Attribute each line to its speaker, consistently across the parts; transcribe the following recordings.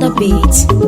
Speaker 1: the beat.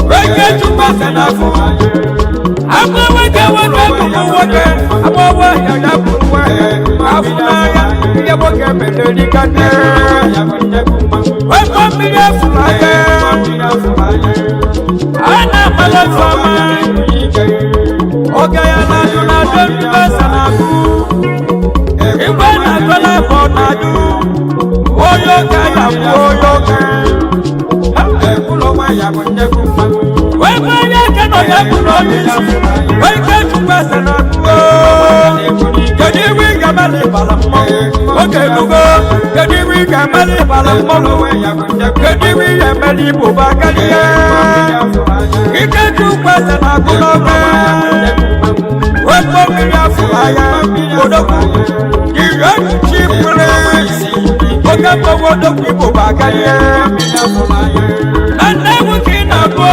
Speaker 1: Wake to pass and I'm not waking one I'm over here. I'm working with the candy. Welcome me up I'm not my love. Okay, I'm not doing the best and I'm if I'm not gonna do, oh, you can, when I cannot have when get to pass and can you bring a belly balam? Okay, you go, can you bring a belly balam? Can you bring a belly bobagalia? You can do pass and I could not what for me, I fly. You run cheap place. What up for what the people back and never can go.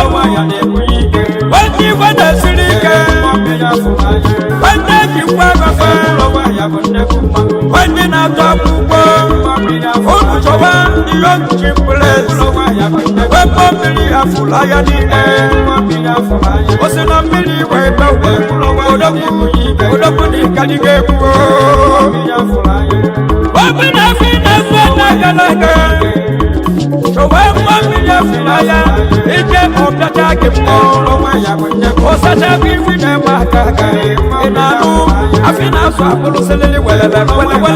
Speaker 1: What you want to see? When you were a fellow, when you not talk to one, the young cheap place. What for me, I fly. Was in a million way, but what up with the Caligate? What when I feel so when we have fire, it came up the jacket for such a big with them. And I feel now so I will sell it well. That's what I what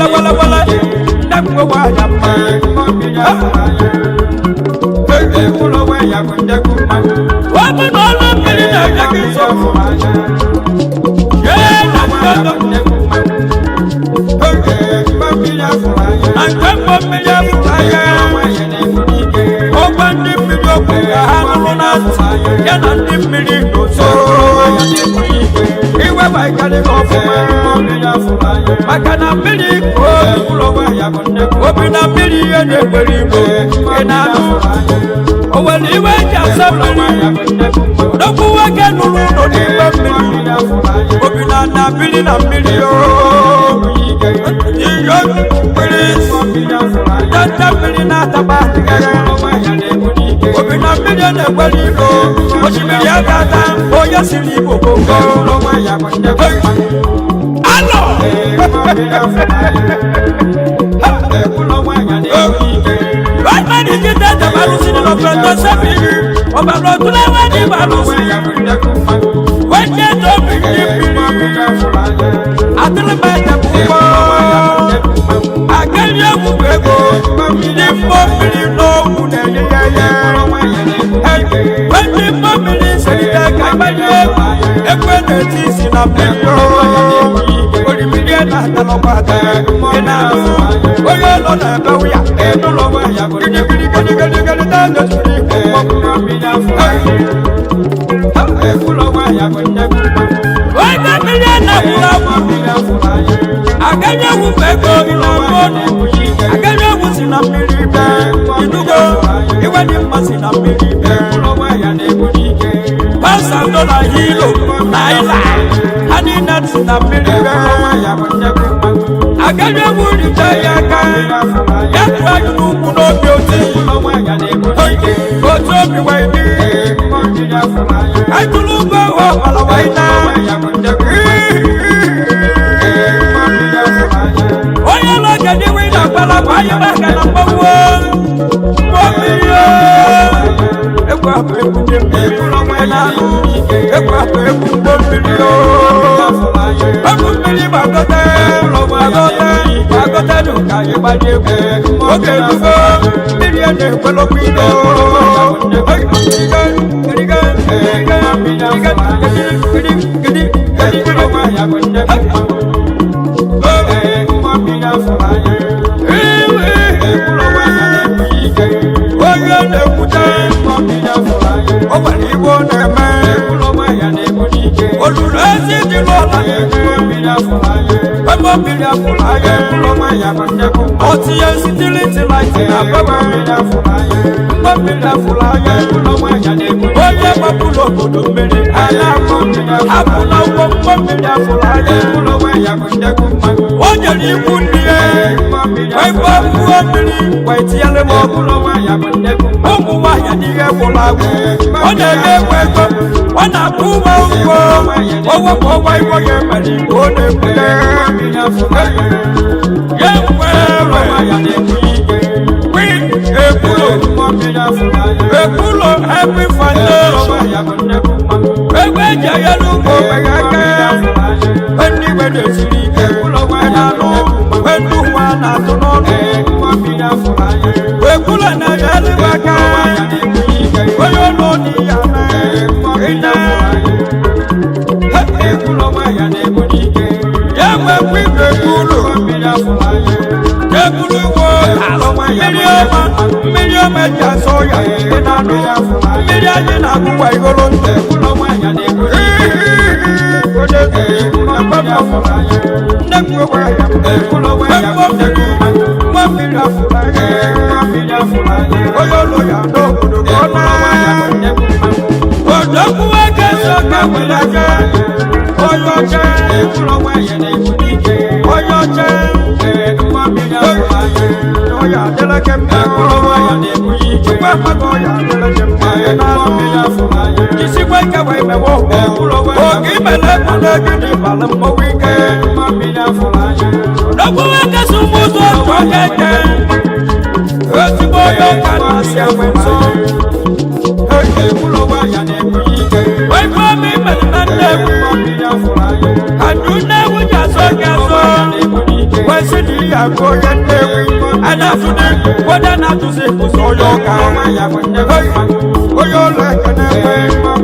Speaker 1: all of me in the jacket so and come up me up open the video can Mmiri so he went by getting off I can Mmiri open a million and oh well he went just no go again no open a million that's a million at the back open a million and well you know what you may have that oh yes you leave right man you get that the balance in the front of the not to the balance when they don't I tell them I can't when the family say that I might have when it is in a video for the million at the Lomata and I know where you're not a boy and no longer you are going to down the street. Why the million I can't go in a morning. I can't go in a Mmiri. You go, you went in Masin a Mmiri. Pass and on a hero, Naila. And in that in a Mmiri. I can't go in the that's why you know beauty. Go to me, wait. I do look over the way now. Oh, you like a new way to why you back at number one? Mmiri tiele mo umu wa ya ni e wo la o na ye we ko o na ku mo ko owo ko wa iwo ye mari o ne ku ye we ro ya ni we ekulo happy father we ja ya lu ko we ga ni we de siri ekulo wa na no we du wa na to no we kula na ya le wa ka we yo no ni ya na ina ekulo wa ya ne mo ni ke ya we ekulo ekulo wo million meja soya ina no ya million na ku wa igolo nte ekulo wa ya ne mo ko de na ba ba na ku wa ya ekulo wa ya oyo lo ya do kudu kona ojo kuwe keso kamila je oyo je ekulo wa ye ne budike oyo je nwa bila oya dele kembe ekulo wa ye ne budike kwa mago ya dele kembe na bila kisi kwa ka wa me wo ekulo wa o ki mele kuna gidi balam mo wike nwa bila do kuwe keso mo so kwa keke oti boyo kana se wenso ekulo wa ya ne budike we ko mi mele na wo bila fulaye aduna wo ja so ga so we si di ya ko ye ne ana su de woda na tu se ko so yo ka ya ko ne o yo le kana we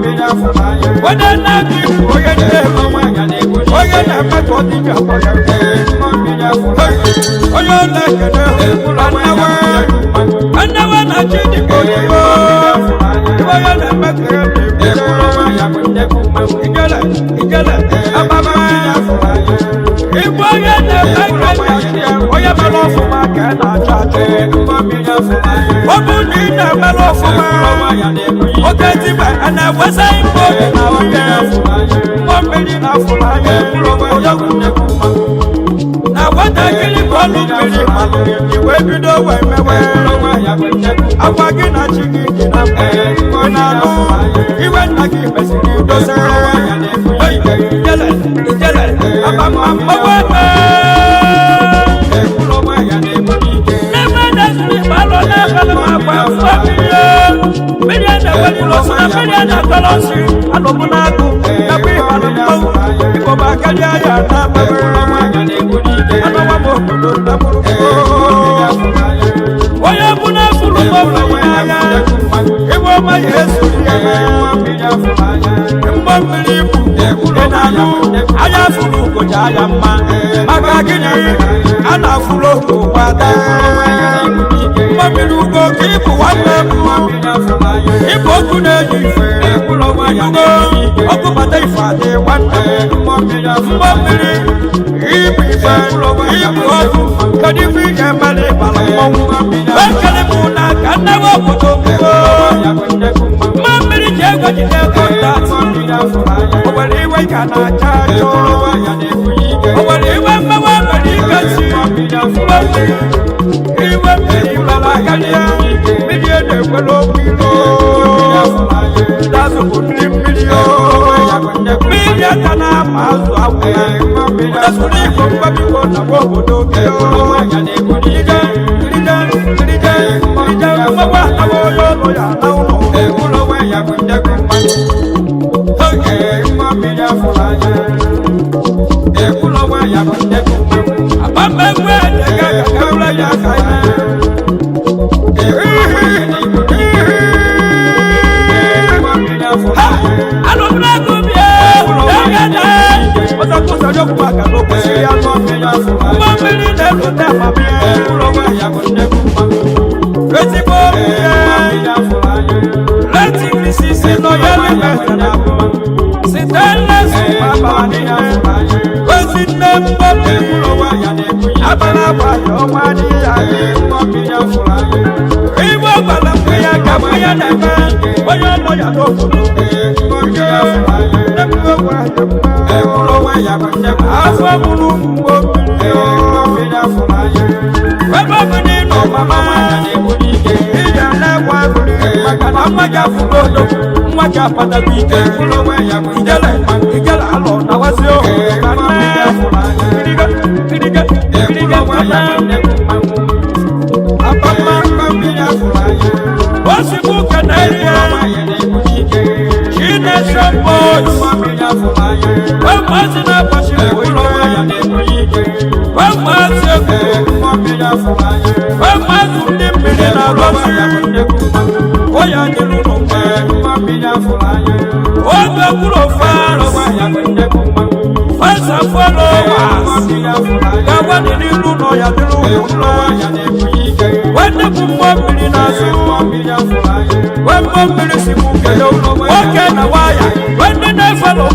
Speaker 1: bila fulaye woda na ti o ye ne o ye na ma ko ti ja ko ya bila fulaye o yo le kana ana we na chini ko yo ibo yo na ma ko ya igele ababa ibo yo na ma ko o ya ma lo fun ma ka na cha che o bu ni na ma lo fun ma o ke ti ba ana wasa ibo na o ye mo Mmiri na Afulu anya o ya ku ne ku na wata kili ko lu Mmiri ma we bido we mewe agwa gị na chi gị na na no iwe nna gị mesiri dosa ijele abama mgbawa n'ebe na-esiri gbalụ n'ebele ma gba mmiri a na-eweli lọsị na mmiri a na-atọrọ nsị alụmụ na-agụ nakwa ịbalụ mmanwụ igbo ma karịa ya na anawa m obodo ndabụrụ onye bụ na Afulu mgbe anya ebe ọma ya esori ya mgbe mmiri ibu ị na-anụ anya Afulu ụbọchị anya mma maka gịnị a na-afụrụ oge ụgbada mgbe mmiri ugbo ka ịbụ nwanne m ịbụ okwu na-eji ife ọkụ bata ife adị nwanne mgbe mmiri ibu ife ibu ọkụ kedu ife ị ga-emere ịbara mmọnwụ ekele m na ka nnewe obodo mma mmiri ji ego jide kọntatị o nwere iwe ka na-acha achọ o nwere iwe mmewe nwere ike si iwe mmiri gbara karịa mmiri a na-ekwere okwu ilo dazụbụ ndị mmiri mmiri aka na-ama azụ agwụ ya dasụrụ igbo mgbabigbo na obodo gị Afulu Mmiri Mmiri Afulu anya. Ebe ọ bụ na ị nọ mama kana mwaja fulodo mwaja pata bite kulowe ya igele alo na wasio kana kiriga kana apapa mbia fulaye wasibu kanaria chine shambos mbia fulaye wamazina pashi kulowe ya nekuyike wamazeko mbia fulaye wamazunde mbele na rosi ya nekuma oya niluno mbia fulaye oga kurofaro ya nekuma fasa folowa mbia fulaye kawani niluno ya niluno ya nekuyike wende Mmiri na su mbia fulaye Mmiri simuke oke na waya wende na falo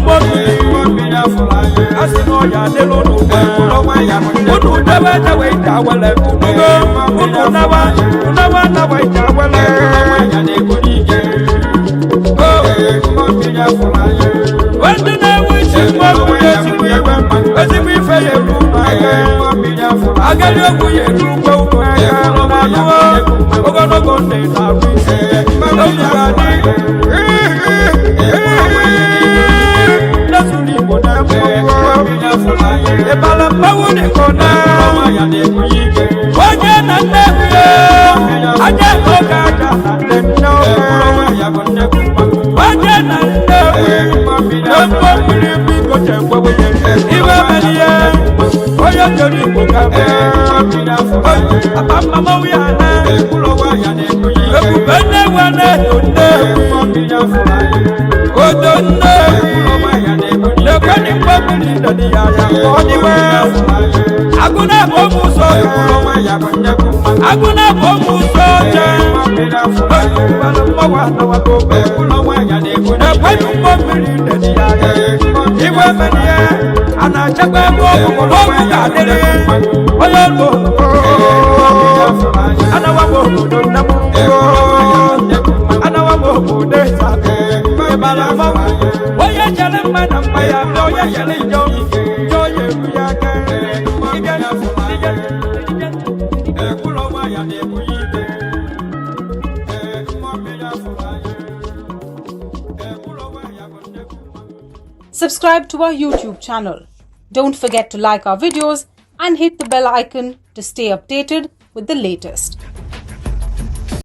Speaker 1: mbia fulaye asino ya niluno udu dawa dawa itawale udu nawa nawa itawale ya nekuyike mbia fulaye wende na wishi mbia esibu ife yebu mbia fulaye agali okuye nukwe ukwe ogonogo ne na wise lolugani nasuli bona mbia fulaye ebala mawuni kona ya nekuyike oje na newe aje ogaga na neno ya bonne kuma oje na newe Mmiri bingo chekwe iwe meliye oyo jori kukabe mbia fulaye apapa mawiyana kulowa ya nekuyike ekubene wane donde mbia fulaye odonde kulowa ya nekuyike lekani mbili ndani ya oniwe aguna bomu soja kulowa ya bonne kuma aguna bomu soja mbia fulaye balo mwana wakobe kulowa ya nekuyike ekani mbili ndani ya iwe meliye anachakwe bomu kadere oyolo anawago donna anawago de sabe bala mawa oya jale mana paya oya jale jo ye kuyake igana kulowa ya nekuyike mbia fulaye kulowa ya bonne.
Speaker 2: Subscribe to our YouTube channel. Don't forget to like our videos and hit the bell icon to stay updated with the latest.